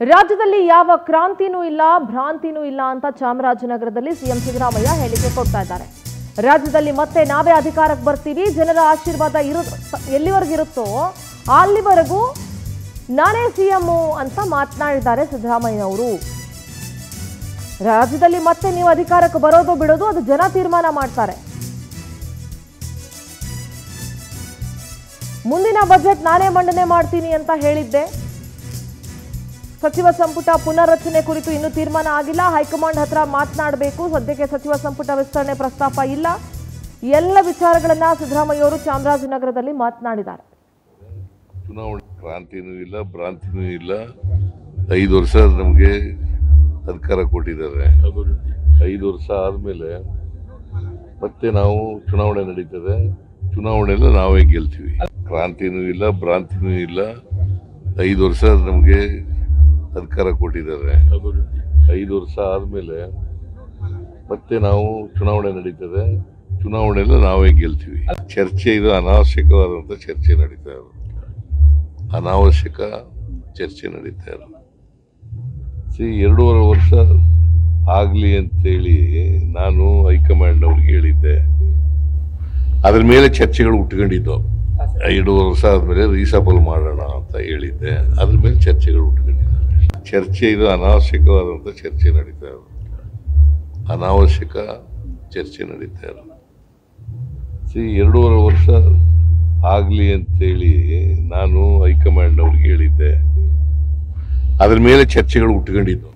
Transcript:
ರಾಜ್ಯದಲ್ಲಿ ಯಾವ ಕ್ರಾಂತಿನೂ ಇಲ್ಲ ಭ್ರಾಂತಿನೂ ಇಲ್ಲ ಅಂತ ಚಾಮರಾಜನಗರದಲ್ಲಿ ಸಿಎಂ ಸಿದ್ದರಾಮಯ್ಯ ಹೇಳಿಕೆ ಕೊಡ್ತಾ ಇದ್ದಾರೆ. ರಾಜ್ಯದಲ್ಲಿ ಮತ್ತೆ ನಾವೇ ಅಧಿಕಾರಕ್ಕೆ ಬರ್ತೀವಿ, ಜನರ ಆಶೀರ್ವಾದ ಎಲ್ಲಿವರೆಗಿರುತ್ತೋ ಅಲ್ಲಿವರೆಗೂ ನಾನೇ ಸಿಎಂ ಅಂತ ಮಾತನಾಡಿದ್ದಾರೆ ಸಿದ್ದರಾಮಯ್ಯ ಅವರು. ರಾಜ್ಯದಲ್ಲಿ ಮತ್ತೆ ನೀವು ಅಧಿಕಾರಕ್ಕೆ ಬರೋದು ಬಿಡೋದು ಅದು ಜನ ತೀರ್ಮಾನ ಮಾಡ್ತಾರೆ. ಮುಂದಿನ ಬಜೆಟ್ ನಾನೇ ಮಂಡನೆ ಮಾಡ್ತೀನಿ ಅಂತ ಹೇಳಿದ್ದೆ. ಸಚಿವ ಸಂಪುಟ ಪುನರ್ರಚನೆ ಕುರಿತು ಇನ್ನೂ ತೀರ್ಮಾನ ಆಗಿಲ್ಲ. ಹೈಕಮಾಂಡ್ ಹತ್ರ ಮಾತನಾಡಬೇಕು. ಸದ್ಯಕ್ಕೆ ಸಚಿವ ಸಂಪುಟ ವಿಸ್ತರಣೆ ಪ್ರಸ್ತಾಪ ಇಲ್ಲ. ಎಲ್ಲ ವಿಚಾರಗಳನ್ನ ಸಿದ್ದರಾಮಯ್ಯ ಅವರು ಚಾಮರಾಜನಗರದಲ್ಲಿ ಮಾತನಾಡಿದ್ದಾರೆ. ಚುನಾವಣೆ ಕ್ರಾಂತಿನೂ ಇಲ್ಲ ಭ್ರಾಂತಿನೂ ಇಲ್ಲ. 5 ವರ್ಷ ನಮಗೆ ಅಧಿಕಾರ ಕೊಟ್ಟಿದ್ದಾರೆ. 5 ವರ್ಷ ಆದಮೇಲೆ ಮತ್ತೆ ನಾವು ಚುನಾವಣೆ ನಡೀತದೆ. ಚುನಾವಣೆಲ್ಲ ನಾವೇ ಗೆಲ್ತೀವಿ. ಕ್ರಾಂತಿನೂ ಇಲ್ಲ ಭ್ರಾಂತಿನೂ ಇಲ್ಲ. 5 ವರ್ಷ ನಮಗೆ ಅಧಿಕಾರ ಕೊಟ್ಟಿದ್ದಾರೆ. 5 ವರ್ಷ ಆದಮೇಲೆ ಮತ್ತೆ ನಾವು ಚುನಾವಣೆ ನಡೀತದೆ. ಚುನಾವಣೆಲ್ಲ ನಾವೇ ಗೆಲ್ತೀವಿ. ಚರ್ಚೆ ಇದು ಅನಾವಶ್ಯಕವಾದಂಥ ಚರ್ಚೆ ನಡೀತಾ ಇರೋದು. ಅನಾವಶ್ಯಕ ಚರ್ಚೆ ನಡೀತಾ ಇರೋದು. 2.5 ವರ್ಷ ಆಗಲಿ ಅಂತೇಳಿ ನಾನು ಹೈಕಮಾಂಡ್ ಅವ್ರಿಗೆ ಹೇಳಿದ್ದೆ. ಅದ್ರ ಮೇಲೆ ಚರ್ಚೆಗಳು ಉಟ್ಕೊಂಡಿದ್ದು. 2.5 ವರ್ಷ ಆದಮೇಲೆ ರೀಸಬಲ್ ಮಾಡೋಣ ಅಂತ ಹೇಳಿದ್ದೆ. ಅದ್ರ ಮೇಲೆ ಚರ್ಚೆಗಳು ಉಟ್ಕೊಂಡಿದ್ದಾರೆ. ಚರ್ಚೆ ಇದು ಅನಾವಶ್ಯಕವಾದಂಥ ಚರ್ಚೆ ನಡೀತಾ ಇರೋದು. ಅನಾವಶ್ಯಕ ಚರ್ಚೆ ನಡೀತಾ ಇರೋದು. 2.5 ವರ್ಷ ಆಗಲಿ ಅಂತೇಳಿ ನಾನು ಹೈಕಮಾಂಡ್ ಅವ್ರಿಗೆ ಹೇಳಿದ್ದೆ. ಅದ್ರ ಮೇಲೆ ಚರ್ಚೆಗಳು ಉಟ್ಕೊಂಡಿದ್ದು.